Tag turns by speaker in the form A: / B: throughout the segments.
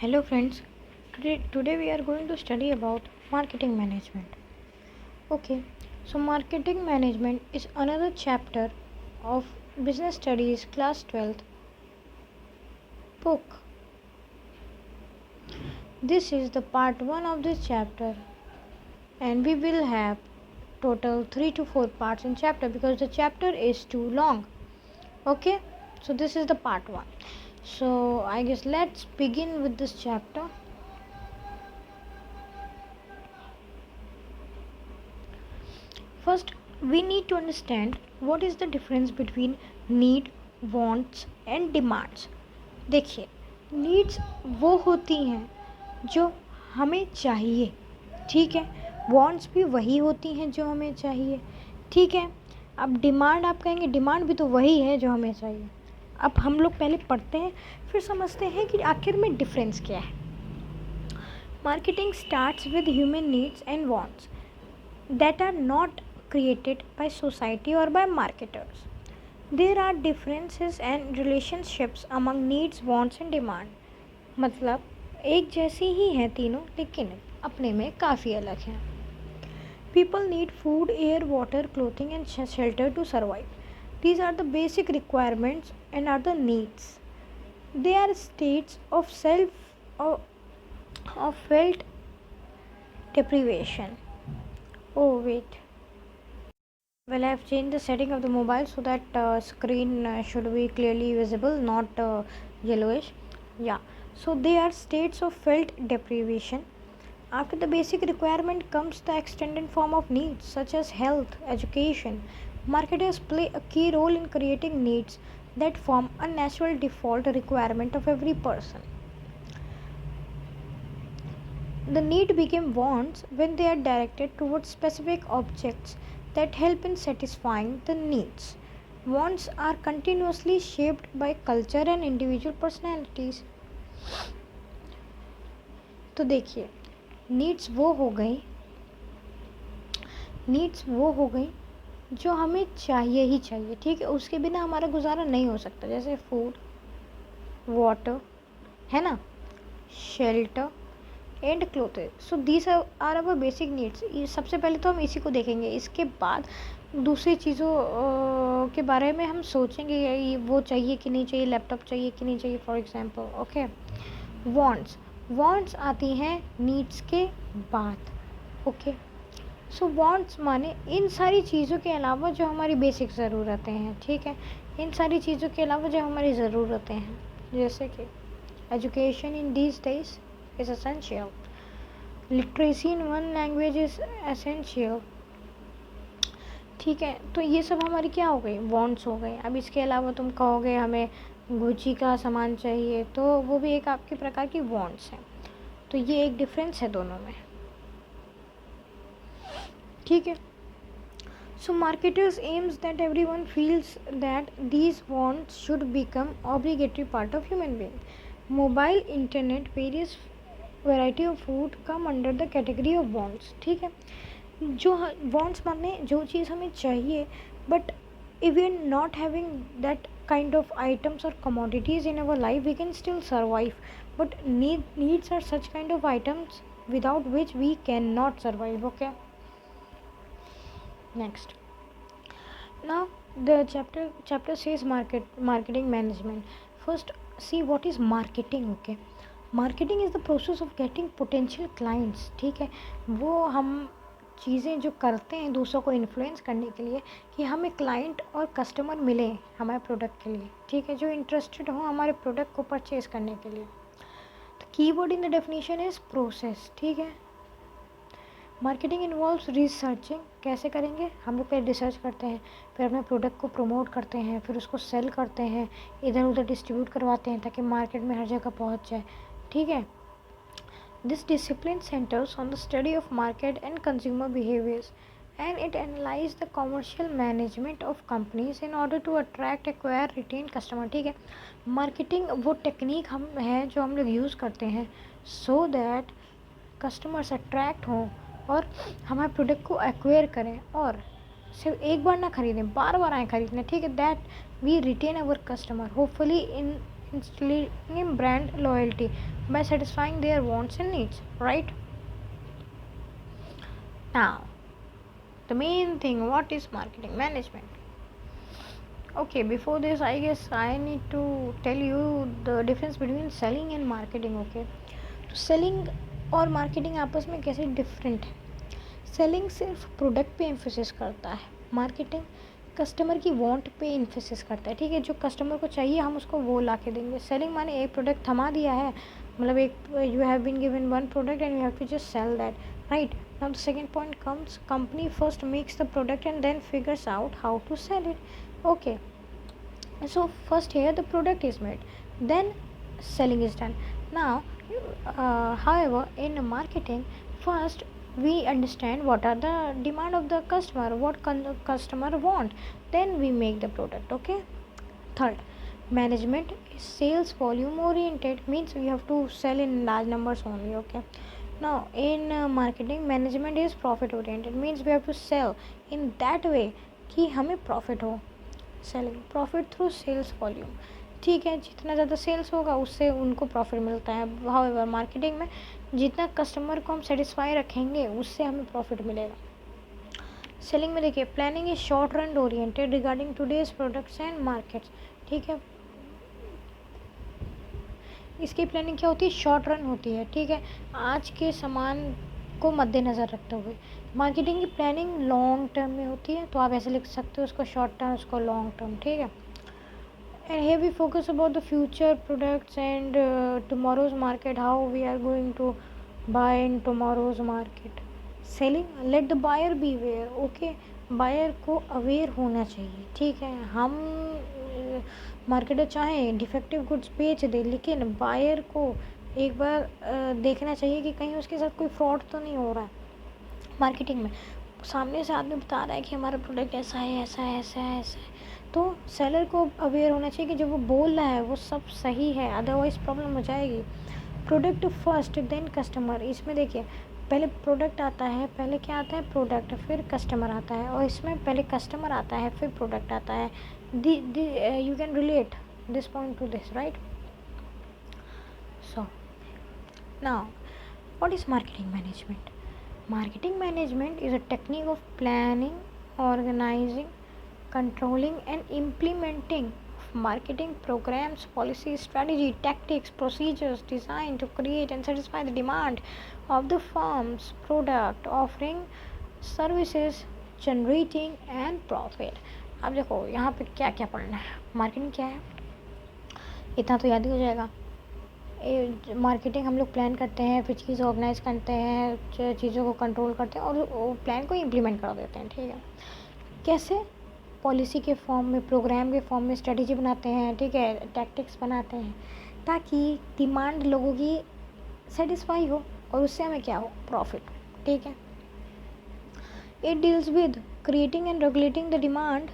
A: Hello friends, today we are going to study about marketing management. Okay, so marketing management is another chapter of business studies class 12th book. This is the part 1 of this chapter and we will have total 3 to 4 parts in chapter because the chapter is too long. Okay, so this is the part 1. So I guess let's begin with this chapter. First, we need to understand what is the difference between need, wants and demands. देखिए, needs वो होती हैं जो हमें चाहिए, ठीक है. Wants भी वही होती हैं जो हमें चाहिए, ठीक है. अब डिमांड आप कहेंगे, डिमांड भी तो वही है जो हमें चाहिए. अब हम लोग पहले पढ़ते हैं फिर समझते हैं कि आखिर में डिफरेंस क्या है. Marketing starts with human needs and wants that are not created by society or by marketers. There are differences and relationships among needs, wants and demand. मतलब एक जैसी ही हैं तीनों लेकिन अपने में काफ़ी अलग हैं. People need food, air, water, clothing and shelter to survive. These are the basic requirements and are the needs. They are states of felt deprivation. Oh wait. Well, I have changed the setting of the mobile so that screen should be clearly visible, not yellowish. Yeah. So they are states of felt deprivation. After the basic requirement comes the extended form of needs such as health, education. Marketers play a key role in creating needs that form a natural default requirement of every person. The need became wants when they are directed towards specific objects that help in satisfying the needs. Wants are continuously shaped by culture and individual personalities. तो देखिए, needs वो हो गई जो हमें चाहिए ही चाहिए, ठीक है. उसके बिना हमारा गुजारा नहीं हो सकता. जैसे फूड, वाटर, है ना, shelter and clothes. So these are our basic needs. सबसे पहले तो हम इसी को देखेंगे, इसके बाद दूसरी चीज़ों के बारे में हम सोचेंगे ये वो चाहिए कि नहीं चाहिए, लैपटॉप चाहिए कि नहीं चाहिए फॉर एग्जांपल. ओके. वॉन्ट्स आती हैं नीड्स के बाद. ओके. सो वॉन्ट्स माने इन सारी चीज़ों के अलावा जो हमारी बेसिक ज़रूरतें हैं, ठीक है. इन सारी चीज़ों के अलावा जो हमारी ज़रूरतें हैं, जैसे कि education in these days is essential. Literacy in one language is essential. ठीक है. तो ये सब हमारी क्या हो गई, वॉन्ट्स हो गए. अब इसके अलावा तुम कहोगे हमें गुची का सामान चाहिए, तो वो भी एक आपके प्रकार की वॉन्ट्स है. तो ये एक डिफरेंस है दोनों में, ठीक है. So marketers aims that everyone feels that these wants should become obligatory part of human being. Mobile, internet, various variety of food come under the category of wants, ठीक है. जो वॉन्ट्स माने जो चीज़ हमें चाहिए, but if we are not having that kind of items और commodities in our life we can still survive. But needs are such kind of items without which we cannot नॉट सर्वाइव. Okay. Next. Now the chapter says marketing management. First, see what is marketing. Okay. Marketing is the process of getting potential clients, ठीक है. वो हम चीज़ें जो करते हैं दूसरों को इन्फ्लुएंस करने के लिए कि हमें क्लाइंट और कस्टमर मिले हमारे प्रोडक्ट के लिए, ठीक है, जो इंटरेस्टेड हो हमारे प्रोडक्ट को परचेज़ करने के लिए. तो keyword in the definition is process, ठीक है. Marketing involves researching. कैसे करेंगे, हम लोग पहले रिसर्च करते हैं, फिर अपने प्रोडक्ट को प्रमोट करते हैं, फिर उसको सेल करते हैं, इधर उधर डिस्ट्रीब्यूट करवाते हैं ताकि मार्केट में हर जगह पहुंच जाए, ठीक है. This discipline centers on the study of market and consumer behaviours and it analyse the commercial management of companies in order to attract, acquire, retain customer, ठीक है. मार्केटिंग वो टेक्निक हम है जो हम लोग यूज़ करते हैं सो दैट कस्टमर्स अट्रैक्ट हों और हमारे प्रोडक्ट को एक्वायर करें और सिर्फ एक बार ना खरीदें, बार बार आए खरीदने, ठीक है. That we retain our customer hopefully in instilling brand loyalty. by satisfying their wants and needs, right? Now, the main thing, what is marketing management? Okay, before this, I guess I need to tell you the difference between selling and marketing. Okay, तो selling और marketing आपस में कैसे different है? Selling सिर्फ product पे emphasis करता है, मार्केटिंग कस्टमर की वांट पे एम्फोसिस करता है, ठीक है, जो कस्टमर को चाहिए हम उसको वो ला के देंगे। सेलिंग माने एक प्रोडक्ट थमा दिया है, मतलब एक you have been given one product and you have to just sell that, right? Now the second point comes, company first makes the product and then figures out how to sell it. Okay, so first here the product is made, then selling is done. Now however in marketing, first we understand what are the demand of the customer, what customer want, then we make the product. Okay, third, management is sales volume oriented, means we have to sell in large numbers only. Okay, now in marketing, management is profit oriented, means we have to sell in that way कि हमें profit हो। Selling profit through sales volume, ठीक है, जितना ज़्यादा sales होगा उससे उनको प्रॉफिट मिलता है। हाउएवर मार्केटिंग में जितना कस्टमर को हम सेटिस्फाई रखेंगे उससे हमें प्रॉफिट मिलेगा। सेलिंग में देखिए, planning is short run oriented regarding today's products and markets, ठीक है, इसकी प्लानिंग क्या होती है, शॉर्ट रन होती है, ठीक है, आज के सामान को मद्देनज़र रखते हुए। मार्केटिंग की प्लानिंग लॉन्ग टर्म में होती है, तो आप ऐसे लिख सकते हो उसको शॉर्ट टर्म, उसको लॉन्ग टर्म, ठीक है। And here we focus about the future products and tomorrow's market, how we are going to buy in tomorrow's market. Selling, let the buyer be aware, okay, buyer को aware होना चाहिए, ठीक है, हम marketer चाहें defective goods बेच दे, लेकिन buyer को एक बार देखना चाहिए कि कहीं उसके साथ कोई फ्रॉड तो नहीं हो रहा है। मार्केटिंग में सामने से आदमी बता रहा है कि हमारा प्रोडक्ट ऐसा है, ऐसा है, ऐसा है, ऐसा है, तो सेलर को अवेयर होना चाहिए कि जो वो बोल रहा है वो सब सही है, अदरवाइज़ प्रॉब्लम हो जाएगी। प्रोडक्ट फर्स्ट देन कस्टमर, इसमें देखिए पहले प्रोडक्ट आता है, पहले क्या आता है, प्रोडक्ट, फिर कस्टमर आता है, और इसमें पहले कस्टमर आता है फिर प्रोडक्ट आता है। You can relate this point two this, right? So now, what is marketing management? Marketing management is a technique of planning, organizing, controlling and implementing marketing programs, policies, strategy, tactics, procedures designed to create and satisfy the demand of the firm's product, offering services, generating and profit. अब देखो यहाँ पे क्या क्या पढ़ना है, marketing क्या है इतना तो याद ही हो जाएगा। मार्केटिंग हम लोग प्लान करते हैं, फिर चीज़ ऑर्गेनाइज करते हैं, चीज़ों को कंट्रोल करते हैं और प्लान को इम्प्लीमेंट कर देते हैं, ठीक है। कैसे, पॉलिसी के फॉर्म में, प्रोग्राम के फॉर्म में स्ट्रेटजी बनाते हैं, ठीक है, टैक्टिक्स बनाते हैं, ताकि डिमांड लोगों की सेटिस्फाई हो और उससे हमें क्या हो, प्रॉफिट, ठीक है। It deals with creating and regulating the demand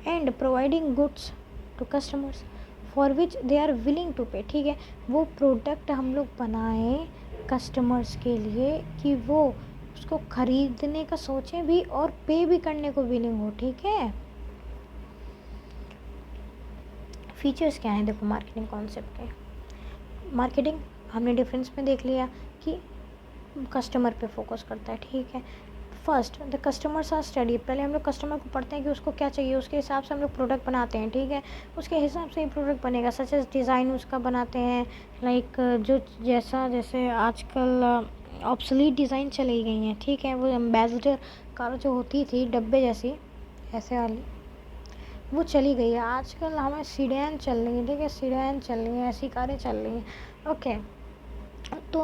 A: and providing goods to customers for which they are willing to pay, ठीक है, वो प्रोडक्ट हम लोग बनाएं कस्टमर्स के लिए कि वो उसको ख़रीदने का सोचें भी और पे भी करने को विलिंग हो, ठीक है। फीचर्स क्या हैं, देखो मार्केटिंग कॉन्सेप्ट के, मार्केटिंग हमने डिफरेंस में देख लिया कि कस्टमर पे फोकस करता है, ठीक है। First the customers are study, पहले हम लोग कस्टमर को पढ़ते हैं कि उसको क्या चाहिए, उसके हिसाब से हम लोग प्रोडक्ट बनाते हैं, ठीक है, उसके हिसाब से ही प्रोडक्ट बनेगा, सच एज डिज़ाइन उसका बनाते हैं, लाइक जो जैसे आजकल ऑब्सोलीट डिज़ाइन चली गई हैं, ठीक है, वो एम्बेसडर कार जो होती थी डब्बे जैसी ऐसे वाली, वो चली गई है, आजकल हमें सीडेन चल रही है, ठीक है, सीडेन चल रही है, ऐसी कारें चल रही हैं, ओके। तो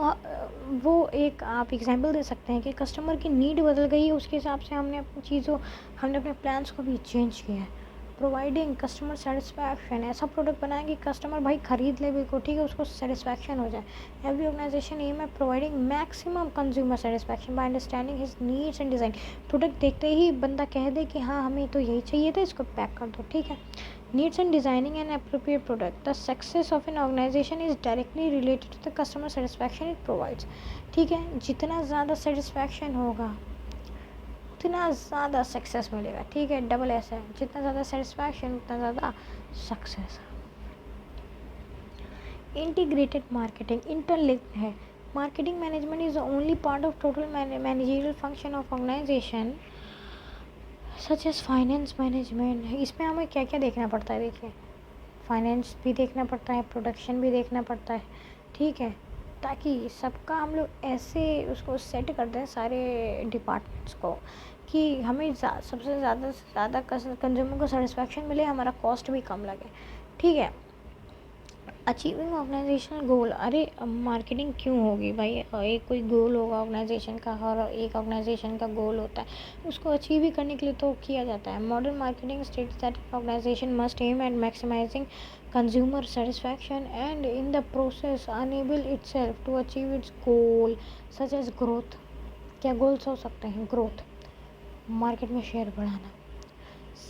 A: वो एक आप एग्जांपल दे सकते हैं कि कस्टमर की नीड बदल गई है, उसके हिसाब से हमने अपने प्लान्स को भी चेंज किया है। प्रोवाइडिंग कस्टमर सेटिस्फैक्शन, ऐसा प्रोडक्ट बनाएं कि कस्टमर भाई ख़रीद ले बिल्कुल, ठीक है, उसको सेटिस्फैक्शन हो जाए। एवरी ऑर्गेनाइजेशन एम है providing maximum consumer satisfaction by understanding his needs and design, product देखते ही बंदा कह दे कि हाँ हमें तो यही चाहिए था, इसको पैक कर दो, ठीक है। Needs and designing an appropriate product. The success of an organization is directly related to the customer satisfaction it provides. ठीक है, जितना ज़्यादा सेटिस्फैक्शन होगा उतना ज़्यादा सक्सेस मिलेगा, ठीक है, डबल ऐसा है, जितना ज़्यादा सेटिस्फैक्शन उतना ज़्यादा सक्सेस। इंटीग्रेटेड मार्केटिंग इंटरलिंक्ड है. Marketing management is the only part of total managerial function of organisation such as finance management. इसमें हमें क्या क्या देखना पड़ता है. देखिए, फाइनेंस भी देखना पड़ता है, प्रोडक्शन भी देखना पड़ता है, ठीक है, ताकि सबका हम लोग ऐसे उसको सेट कर दें सारे डिपार्टमेंट्स को कि हमें सबसे ज़्यादा से ज़्यादा कंज्यूमर को सेटिस्फैक्शन मिले, हमारा कॉस्ट भी कम लगे, ठीक है. अचीविंग ऑर्गेनाइजेशनल गोल. अरे मार्केटिंग क्यों होगी भाई. एक कोई गोल होगा ऑर्गेनाइजेशन का, हर एक ऑर्गेनाइजेशन का गोल होता है, उसको अचीव ही करने के लिए तो किया जाता है. Modern marketing states that organisation must aim at maximising consumer satisfaction and in the process enable itself to achieve its goal such as growth. क्या गोल्स हो सकते हैं. ग्रोथ, मार्केट में शेयर बढ़ाना,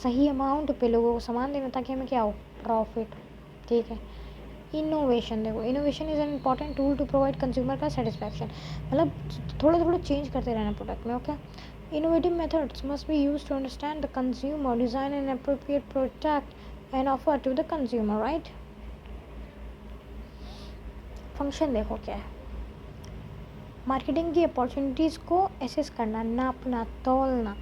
A: सही अमाउंट पे लोगों को सामान देना ताकि हमें क्या हो, प्रॉफिट, ठीक है. इनोवेशन. देखो, innovation is an important tool to provide consumer का सेटिस्फैक्शन. मतलब थोड़ा थोड़ा चेंज करते रहना प्रोडक्ट में. Okay. Innovative methods must be use to understand the consumer, design an appropriate product and offer to the consumer. Right. Function देखो क्या है. मार्केटिंग की अपॉर्चुनिटीज़ को एसेस करना, नापना, तोलना.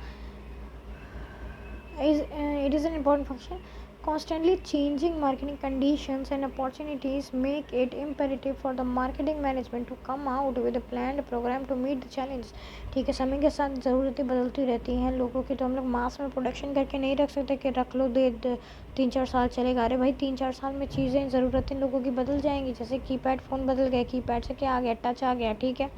A: It is an important function. Constantly changing marketing conditions and opportunities make it imperative for the marketing management to come out with a planned program to meet the challenges. ठीक है, समय के साथ ज़रूरतें बदलती रहती हैं लोगों की, तो हम लोग मास में प्रोडक्शन करके नहीं रख सकते कि रख लो 3-4 साल चलेगा. अरे भाई 3-4 साल में चीज़ें, ज़रूरतें लोगों की बदल जाएंगी. जैसे कीपैड फ़ोन बदल गए, कीपैड से क्या आ गया, टच आ गया, ठीक है.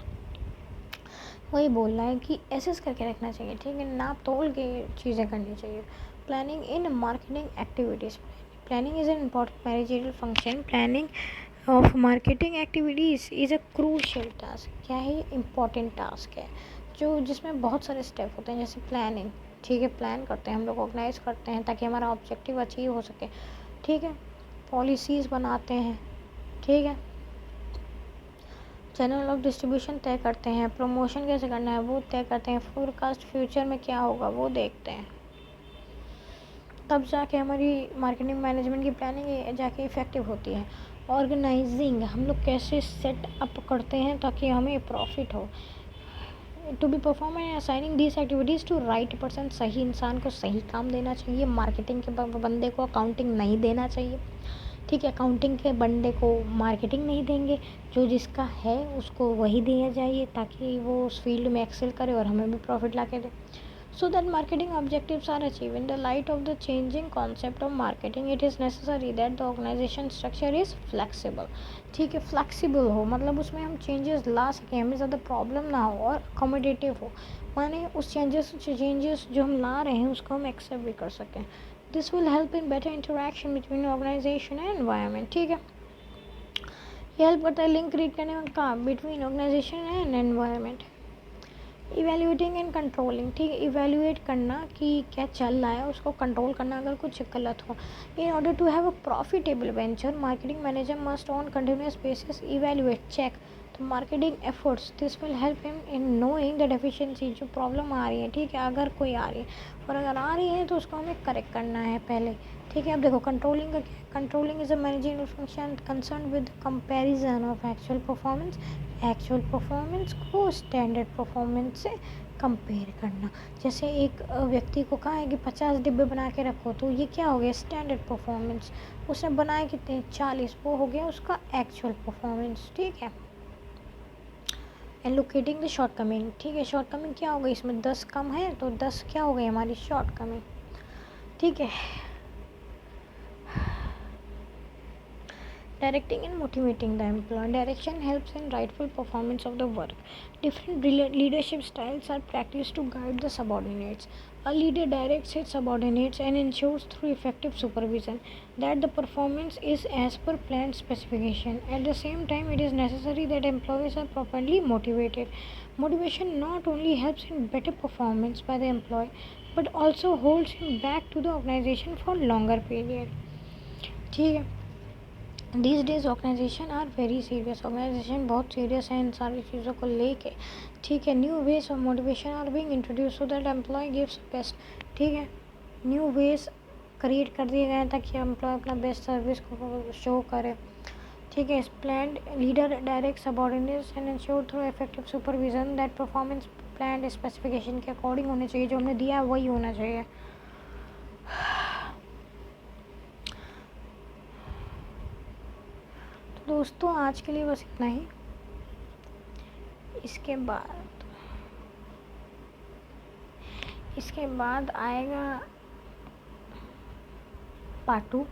A: वही बोल रहा है कि एसेस करके रखना चाहिए, ठीक है, नाप तोल के चीज़ें करनी चाहिए. Planning in marketing activities. Planning is an important managerial function. Planning of marketing activities is a crucial task. क्या है, इम्पॉर्टेंट टास्क है जो जिसमें बहुत सारे स्टेप होते हैं. जैसे प्लानिंग, ठीक है, प्लान करते हैं हम लोग, ऑर्गेनाइज करते हैं ताकि हमारा ऑब्जेक्टिव अचीव हो सके, ठीक है. पॉलिसीज़ बनाते हैं, ठीक है. चैनल ऑफ डिस्ट्रीब्यूशन तय करते हैं. प्रमोशन कैसे करना है वो तय करते हैं. फोरकास्ट, फ्यूचर में क्या होगा वो देखते हैं. तब जाके हमारी मार्केटिंग मैनेजमेंट की प्लानिंग जाके इफ़ेक्टिव होती है. ऑर्गेनाइजिंग, हम लोग कैसे सेट अप करते हैं ताकि हमें प्रॉफिट हो. To be perform and assigning these activities to right person. सही इंसान को सही काम देना चाहिए. मार्केटिंग के बंदे को अकाउंटिंग नहीं देना चाहिए, ठीक है. अकाउंटिंग के बंदे को मार्केटिंग नहीं देंगे. जो जिसका है उसको वही दिया जाइए ताकि वो उस फील्ड में एक्सेल करे और हमें भी प्रॉफिट ला के दे. So that marketing objectives are achieved. In the light of the changing concept of marketing, it is necessary that the organization structure is flexible. ठीक है, फ्लेक्सिबल हो, मतलब उसमें हम चेंजेस ला सकें, हमें ज़्यादा प्रॉब्लम ना हो, और अकोमोडेटिव हो, माने उस चेंजेस जो हम ला रहे हैं उसको हम एक्सेप्ट भी कर सकें. This will help in better interaction between organisation and environment. ठीक है, ये हेल्प करता है लिंक क्रिएट करने में काम between organisation and environment. Evaluating and controlling. ठीक है, इवेल्यूएट करना कि क्या चल रहा है, उसको कंट्रोल करना अगर कुछ गलत हो. In order to have a profitable venture, marketing manager must on continuous basis evaluate, check तो marketing efforts. This will help him in knowing the deficiency, जो प्रॉब्लम आ रही है, ठीक है, अगर कोई आ रही है, और अगर आ रही है तो उसको हमें करेक्ट करना है पहले. ठीक है, अब देखो कंट्रोलिंग का क्या है. Controlling is a managing function concern with comparison of actual performance. Actual performance को स्टैंडर्ड परफॉर्मेंस से कंपेयर करना. जैसे एक व्यक्ति को कहा है कि 50 डिब्बे बना के रखो, तो ये क्या हो गया, स्टैंडर्ड परफॉर्मेंस. उसने बनाए कितने, 40, वो हो गया उसका एक्चुअल परफॉर्मेंस. ठीक है, and locating the short coming. ठीक है, शॉर्ट कमिंग क्या हो गई, इसमें 10 कम है तो 10 क्या हो गई हमारी शॉर्ट कमिंग. ठीक है, directing and motivating the employee. Direction helps in rightful performance of the work. Different leadership styles are practiced to guide the subordinates. A leader directs his subordinates and ensures through effective supervision that the performance is as per planned specification. At the same time, it is necessary that employees are properly motivated. Motivation not only helps in better performance by the employee but also holds him back to the organization for longer period. ठीक है, These days organisation are very serious. Organisation बहुत serious है इन सारी चीज़ों को लेके. ठीक है, new ways of motivation are being introduce so that employ gives best. ठीक है, न्यू वेज क्रिएट कर दिए गए हैं ताकि एम्प्लॉय अपना बेस्ट सर्विस को शो करे. ठीक है, plan leader direct subordinates and ensure through effective supervision that performance plan specification के अकॉर्डिंग होने चाहिए, जो हमने दिया है वही होना चाहिए। तो दोस्तों आज के लिए बस इतना ही। इसके बाद आएगा पार्ट 2,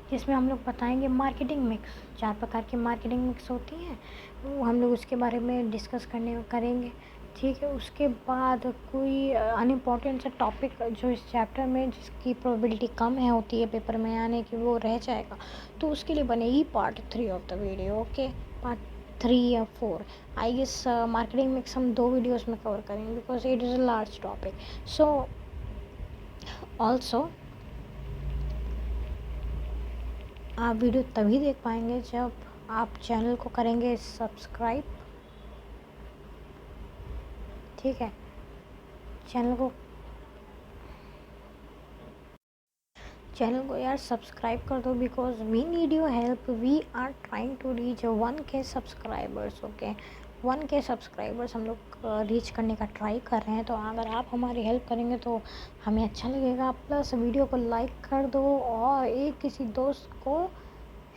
A: जिसमें हम लोग बताएंगे मार्केटिंग मिक्स। 4 प्रकार की मार्केटिंग मिक्स होती हैं, वो हम लोग उसके बारे में डिस्कस करेंगे। ठीक है, उसके बाद कोई अनइम्पॉर्टेंट सा टॉपिक जो इस चैप्टर में जिसकी प्रोबेबिलिटी कम है होती है पेपर में आने की, वो रह जाएगा, तो उसके लिए बनेगी part 3 of the video. Okay, part 3 या 4 आई गेस। मार्केटिंग मिक्स हम 2 वीडियोस में कवर करेंगे because it is a large topic. So also आप वीडियो तभी देख पाएंगे जब आप चैनल को करेंगे सब्सक्राइब। ठीक है, चैनल को यार सब्सक्राइब कर दो because we need your help. We are trying to reach 1K subscribers. Okay, 1K subscribers हम लोग रीच करने का ट्राई कर रहे हैं, तो अगर आप हमारी हेल्प करेंगे तो हमें अच्छा लगेगा। प्लस वीडियो को लाइक कर दो और किसी दोस्त को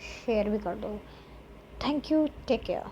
A: शेयर भी कर दो। Thank you, take care.